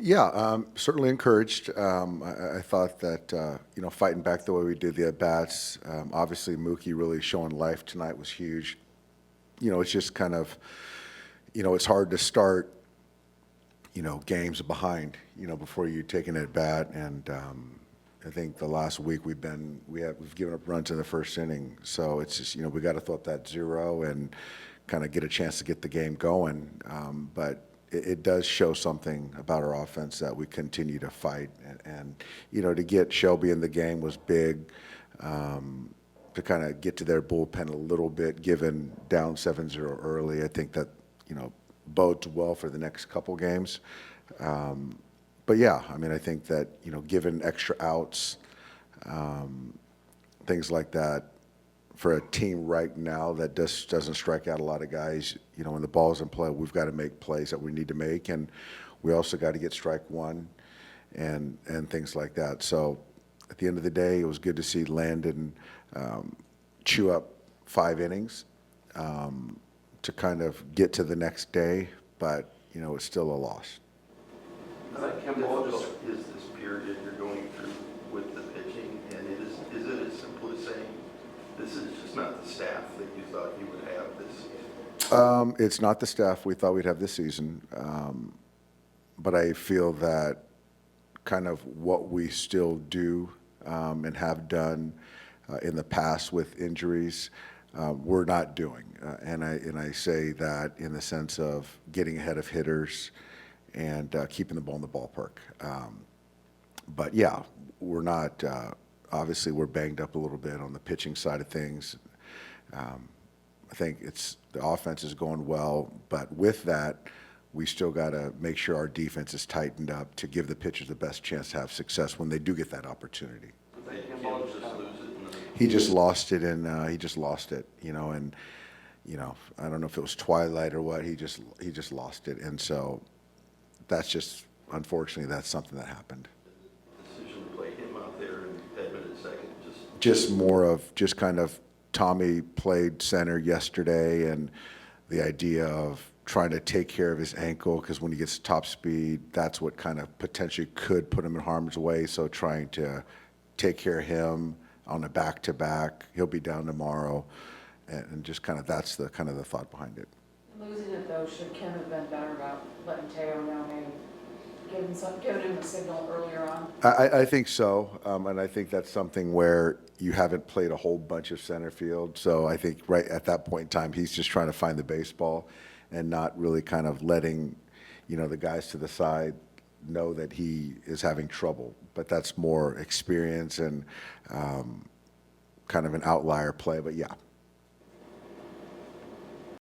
Yeah, certainly encouraged. I thought that fighting back the way we did the at bats. Obviously, Mookie really showing life tonight was huge. It's just kind of it's hard to start games behind before you take an at bat, and I think the last week we've given up runs in the first inning, so it's just we got to throw up that zero and kind of get a chance to get the game going. But it does show something about our offense that we continue to fight, and to get Shelby in the game was big. To kind of get to their bullpen a little bit, given down 7-0 early, I think that bodes well for the next couple games. But yeah, I mean, I think that given extra outs, things like that, for a team right now that doesn't strike out a lot of guys, when the ball's in play, we've got to make plays that we need to make, and we also got to get strike one and things like that. So at the end of the day, it was good to see Landon chew up 5 innings to kind of get to the next day, but it's still a loss. How difficult is this period you're going through with the pitching, and is it as simple as saying this is just not the staff that you thought you would have this season? It's not the staff we thought we'd have this season, but I feel that kind of what we still do and have done in the past with injuries, we're not doing. And I say that in the sense of getting ahead of hitters and keeping the ball in the ballpark. But yeah, we're not, obviously we're banged up a little bit on the pitching side of things. I think the offense is going well, but with that, we still got to make sure our defense is tightened up to give the pitchers the best chance to have success when they do get that opportunity. He just lost it, and I don't know if it was twilight or what. He just lost it, and so that's just, unfortunately, that's something that happened. The decision to play him out there and Edmund at second, just more of just kind of Tommy played center yesterday, and the idea of trying to take care of his ankle, because when he gets top speed, that's what kind of potentially could put him in harm's way. So trying to take care of him on a back-to-back. He'll be down tomorrow, and just kind of that's the kind of the thought behind it. Losing it though, should Kim have been better about letting Teo know, maybe giving him a signal earlier on? I think so, and I think that's something where you haven't played a whole bunch of center field, so I think right at that point in time, he's just trying to find the baseball and not really kind of letting the guys to the side know that he is having trouble. But that's more experience and kind of an outlier play. But yeah,